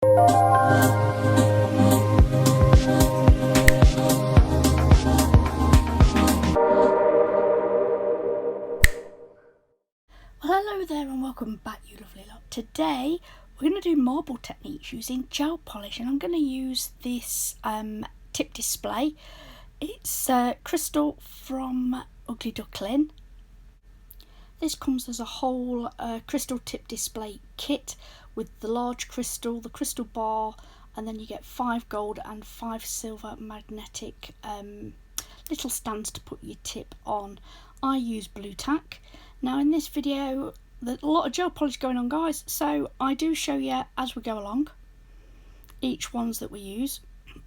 Well, hello there and welcome back, you lovely lot. Today we're going to do marble techniques using gel polish, and I'm going to use this tip display. It's crystal from Ugly Duckling. This comes as a whole crystal tip display kit with the large crystal, the crystal bar, and then you get 5 gold and 5 silver magnetic little stands to put your tip on. I use Blu Tack. Now in this video there's a lot of gel polish going on, guys, so I do show you as we go along each ones that we use,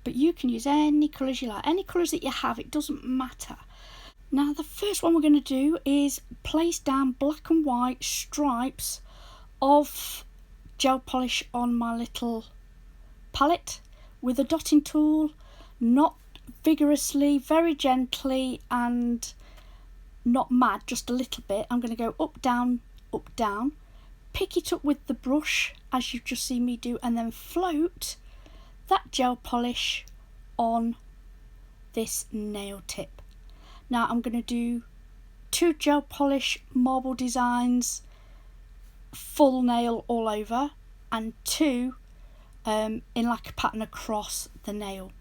but you can use any colours you like, any colours that you have, it doesn't matter. Now the first one we're going to do is place down black and white stripes of gel polish on my little palette with a dotting tool, not vigorously, very gently and not mad, just a little bit. I'm going to go up, down, pick it up with the brush as you've just seen me do, and then float that gel polish on this nail tip. Now I'm going to do 2 gel polish marble designs, full nail all over, and 2 in like a pattern across the nail.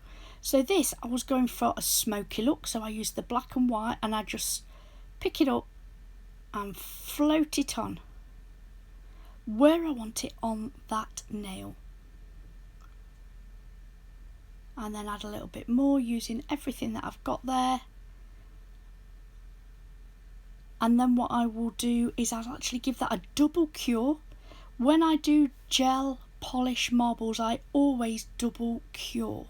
So this, I was going for a smoky look, so I used the black and white and I just pick it up and float it on where I want it on that nail, and then add a little bit more using everything that I've got there. And then what I will do is I'll actually give that a double cure. When I do gel polish marbles, I always double cure,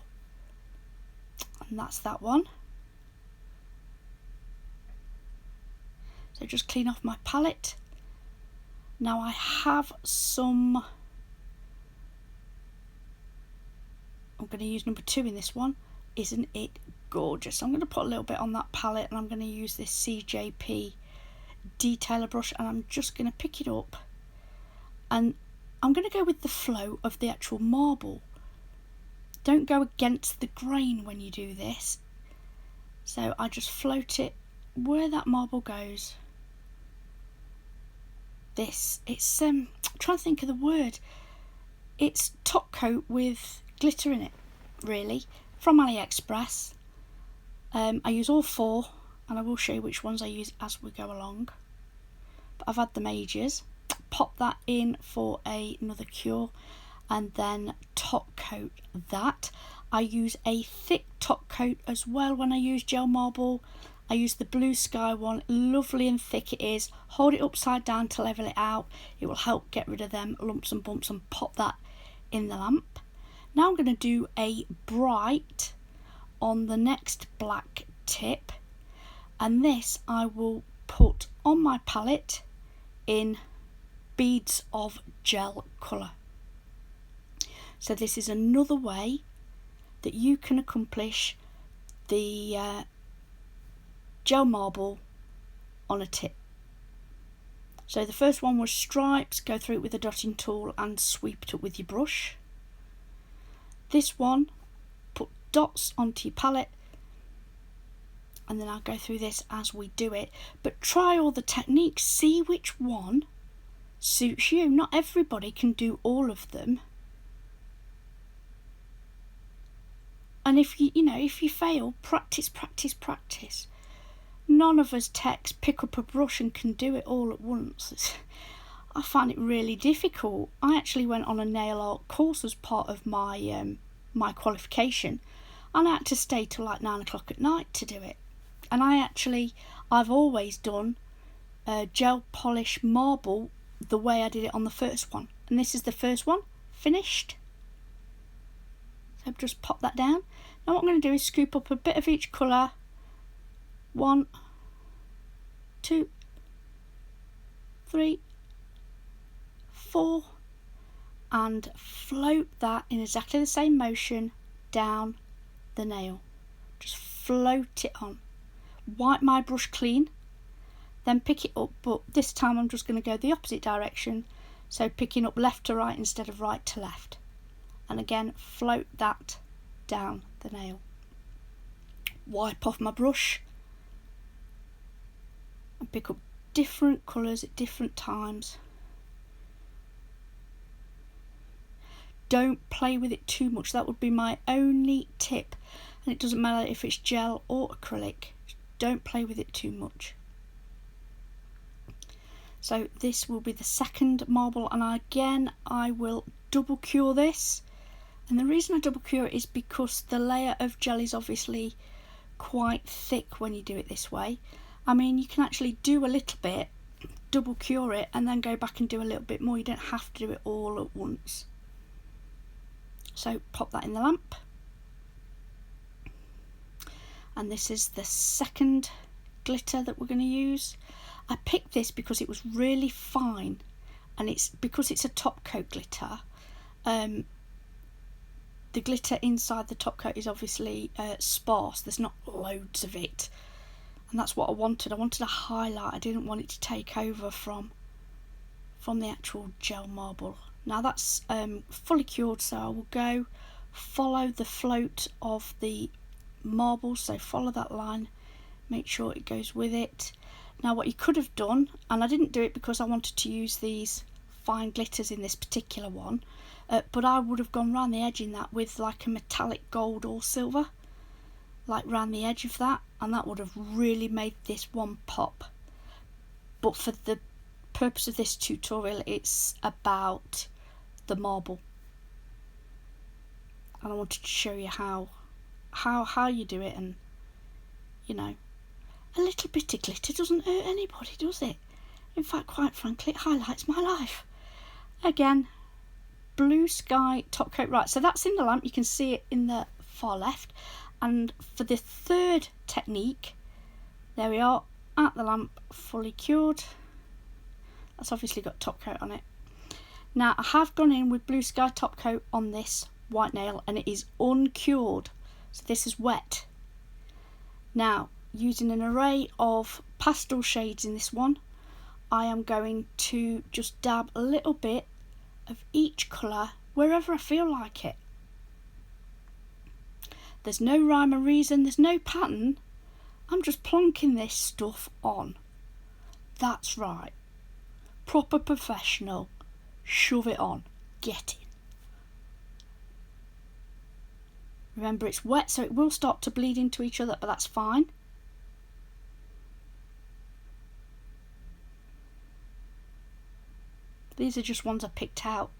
and that's that one. So just clean off my palette. Now I have some, I'm going to use number 2 in this one. Isn't it gorgeous? I'm going to put a little bit on that palette, and I'm going to use this CJP detailer brush, and I'm just going to pick it up, and I'm going to go with the flow of the actual marble. Don't go against the grain when you do this. So I just float it where that marble goes. This, it's I'm trying to think of the word. It's top coat with glitter in it, really, from AliExpress. I use all 4, and I will show you which ones I use as we go along. But I've had them ages. Pop that in for another cure, and then top coat that. I use a thick top coat as well when I use gel marble. I use the Blue Sky one, lovely and thick it is. Hold it upside down to level it out. It will help get rid of them lumps and bumps, and pop that in the lamp. Now I'm going to do a bright on the next black tip, and this I will put on my palette in beads of gel colour. So this is another way that you can accomplish the gel marble on a tip. So the first one was stripes, go through it with a dotting tool and sweep it up with your brush. This one, put dots onto your palette, and then I'll go through this as we do it. But try all the techniques, see which one suits you. Not everybody can do all of them. And if you fail, practice. None of us techs pick up a brush and can do it all at once. I find it really difficult. I actually went on a nail art course as part of my my qualification, and I had to stay till like 9 o'clock at night to do it. And I've always done gel polish marble the way I did it on the first one, and this is the first one finished. So just pop that down. Now what I'm going to do is scoop up a bit of each colour. 1, 2, 3, 4, and float that in exactly the same motion down the nail. Just float it on. Wipe my brush clean, then pick it up, but this time I'm just going to go the opposite direction, so picking up left to right instead of right to left. and again float that down the nail. Wipe off my brush and pick up different colours at different times. Don't play with it too much, that would be my only tip, and it doesn't matter if it's gel or acrylic, don't play with it too much. So this will be the second marble, and again I will double cure this, and the reason I double cure it is because the layer of gel is obviously quite thick when you do it this way. I mean, you can actually do a little bit, double cure it, and then go back and do a little bit more. You don't have to do it all at once. So pop that in the lamp, and this is the second glitter that we're going to use. I picked this because it was really fine, and it's because it's a top coat glitter. The glitter inside the top coat is obviously sparse, there's not loads of it, and that's what I wanted. I wanted a highlight, I didn't want it to take over from the actual gel marble. Now that's fully cured, so I will go follow the float of the marble, so follow that line, make sure it goes with it. Now what you could have done, and I didn't do it because I wanted to use these fine glitters in this particular one, but I would have gone round the edge in that with like a metallic gold or silver, like round the edge of that, and that would have really made this one pop. But for the purpose of this tutorial, it's about the marble, and I wanted to show you how you do it, and you know, a little bit of glitter doesn't hurt anybody, does it? In fact, quite frankly, it highlights my life. Again, Blue Sky top coat. Right, so that's in the lamp, you can see it in the far left. And for the third technique, there we are, at the lamp, fully cured. That's obviously got top coat on it. Now I have gone in with Blue Sky top coat on this white nail, and it is uncured, so this is wet. Now, using an array of pastel shades in this one, I am going to just dab a little bit of each colour wherever I feel like it. There's no rhyme or reason, there's no pattern, I'm just plonking this stuff on. That's right, proper professional, shove it on, get in. Remember, it's wet, so it will start to bleed into each other, but that's fine. These are just ones I picked out.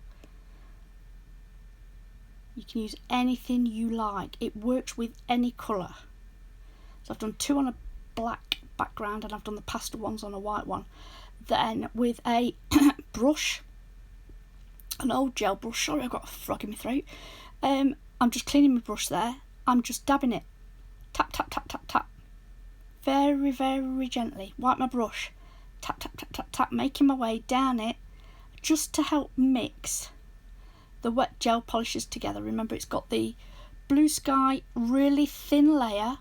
You can use anything you like. It works with any colour. So I've done two on a black background, and I've done the pastel ones on a white one. Then with a brush, an old gel brush, sorry I've got a frog in my throat, I'm just cleaning my brush there, I'm just dabbing it, tap tap tap tap tap, very very gently, wipe my brush, tap tap tap tap tap, making my way down it, just to help mix the wet gel polishes together. Remember, it's got the Blue Sky really thin layer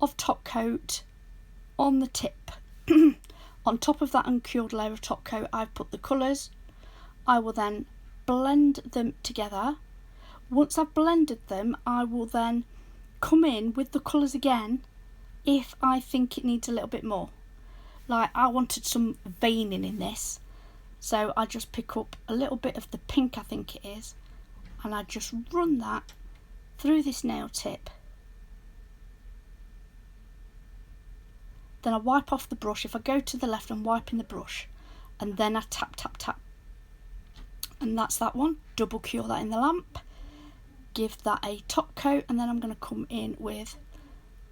of top coat on the tip. On top of that uncured layer of top coat, I've put the colours. I will then blend them together. Once I've blended them, I will then come in with the colours again if I think it needs a little bit more. Like, I wanted some veining in this, so I just pick up a little bit of the pink, I think it is, and I just run that through this nail tip. Then I wipe off the brush. If I go to the left, I'm wiping the brush, and then I tap tap tap, and that's that one. Double cure that in the lamp, give that a top coat, and then I'm going to come in with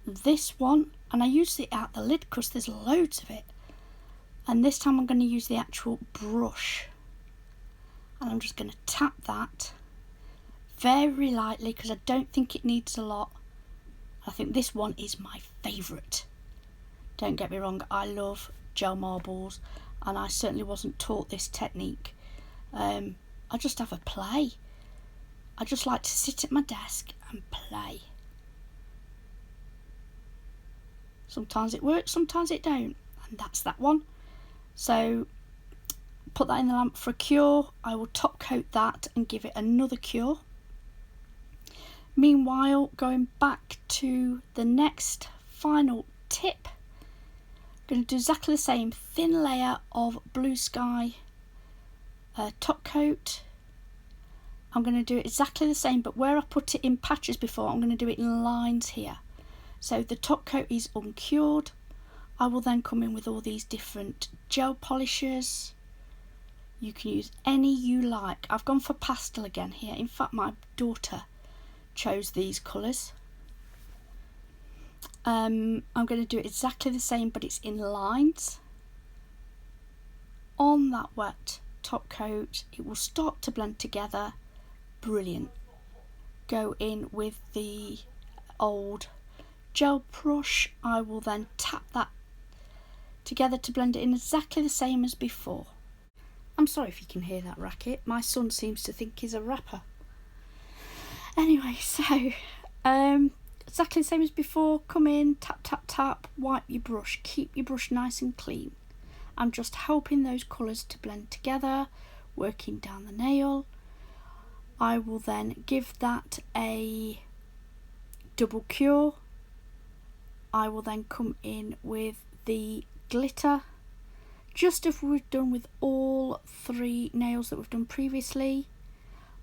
this one, and I use it out the lid because there's loads of it, and this time I'm going to use the actual brush, and I'm just going to tap that very lightly because I don't think it needs a lot. I think this one is my favourite. Don't get me wrong, I love gel marbles, and I certainly wasn't taught this technique. I just have a play. I just like to sit at my desk and play. Sometimes it works, sometimes it don't, and that's that one. So put that in the lamp for a cure. I will top coat that and give it another cure. Meanwhile, going back to the next final tip, I'm going to do exactly the same, thin layer of Blue Sky top coat. I'm going to do exactly the same, but where I put it in patches before, I'm going to do it in lines here. So the top coat is uncured. I will then come in with all these different gel polishers. You can use any you like. I've gone for pastel again here. In fact, my daughter chose these colours. I'm going to do exactly the same, but it's in lines. On that wet top coat, it will start to blend together. Brilliant. Go in with the old gel brush. I will then tap that together to blend it in exactly the same as before. I'm sorry if you can hear that racket. My son seems to think he's a rapper. Anyway, so exactly the same as before. Come in, tap, tap, tap, wipe your brush. Keep your brush nice and clean. I'm just helping those colours to blend together, working down the nail. I will then give that a double cure. I will then come in with the glitter, just as we've done with all 3 nails that we've done previously.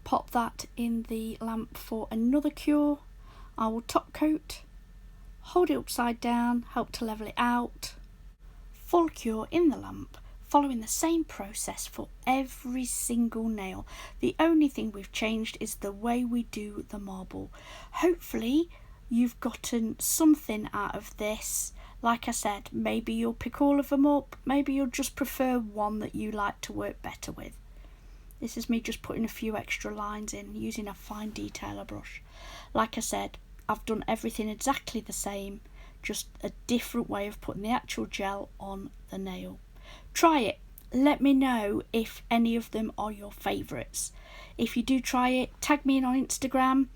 Pop that in the lamp for another cure. I will top coat, hold it upside down, help to level it out. Full cure in the lamp, following the same process for every single nail. The only thing we've changed is the way we do the marble. Hopefully you've gotten something out of this. Like I said, maybe you'll pick all of them up, maybe you'll just prefer one that you like to work better with. This is me just putting a few extra lines in using a fine detailer brush. Like I said, I've done everything exactly the same, just a different way of putting the actual gel on the nail. Try it. Let me know if any of them are your favourites. If you do try it, tag me in on Instagram.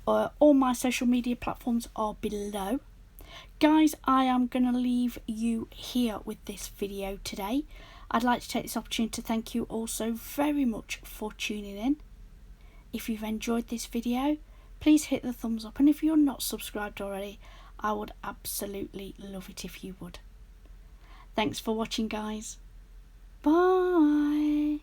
All my social media platforms are below. Guys, I am going to leave you here with this video today. I'd like to take this opportunity to thank you all so very much for tuning in. If you've enjoyed this video, please hit the thumbs up, and if you're not subscribed already, I would absolutely love it if you would. Thanks for watching, guys. Bye.